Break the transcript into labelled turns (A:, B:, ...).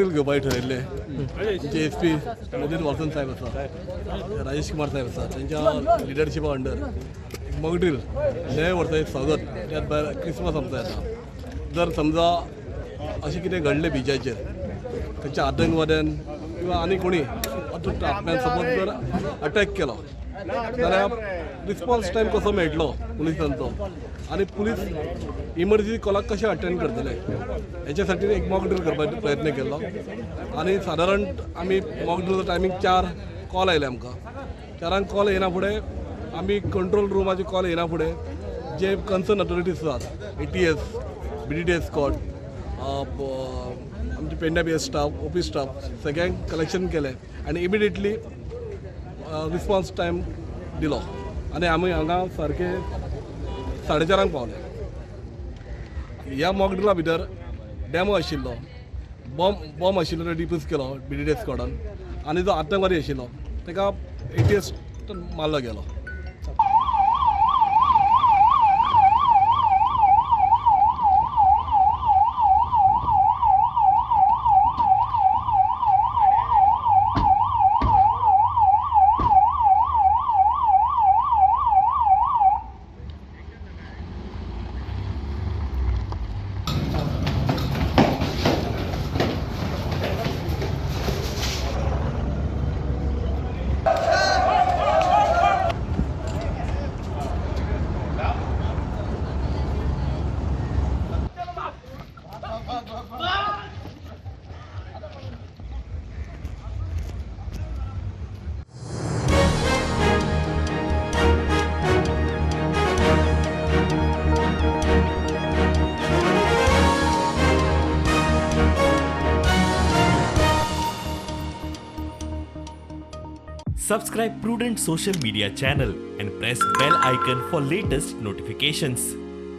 A: Drill घेवपाक ठरयल्ले जे S P Nitin वासन साहेब आसा राजेश कुमार साहेब आसा त्यांच्या लिडरशिपा अंडर मॉक ड्रील हे वर्साचे स्वागत त्यात भायर क्रिसमस आमचो येता जर समजा अशें कितें घडलें बिचाचेर खंयच्या आतंकवाद्यान किंवा आनी कोणी आपल्यान सपोज जर अटॅक केलो जाल्यार रिस्पॉन्स टायम कसो मेळटलो पुलिसांचो आनी पुलीस इमर्जन्सी कॉलाक कशें अटेंड करतले हेच्या साठी एक मॉक ड्रील करपाचो प्रयत्न केलो आनी सादारण आमी मॉक ड्रीलचो टायमींग 4 कॉल आयले आमकां 4 कॉल येना फुडें आमी कंट्रोल रुमाचे कॉल येना फुडें जे कन्सर्न अथॉरिटीज आसात ATS BDT स्क्वॉड आमचे पेंडा बी स्टाफ ऑफिस स्टाफ सगळ्यांक कलेक्शन केलें आनी इमिडिएटली रिस्पॉन्स टायम दिलो आनी आमी हांगा सारके 4:30 पावले. ह्या मॉक ड्रिला भितर डॅमो आशिल्लो बॉम्ब आशिल्लो तो डिफ्यूज केलो BDT स्क्वॉडान आनी जो आतंकवादी आशिल्लो ताका ATS मारलो गेलो.
B: Subscribe Prudent social media channel and press bell icon for latest notifications.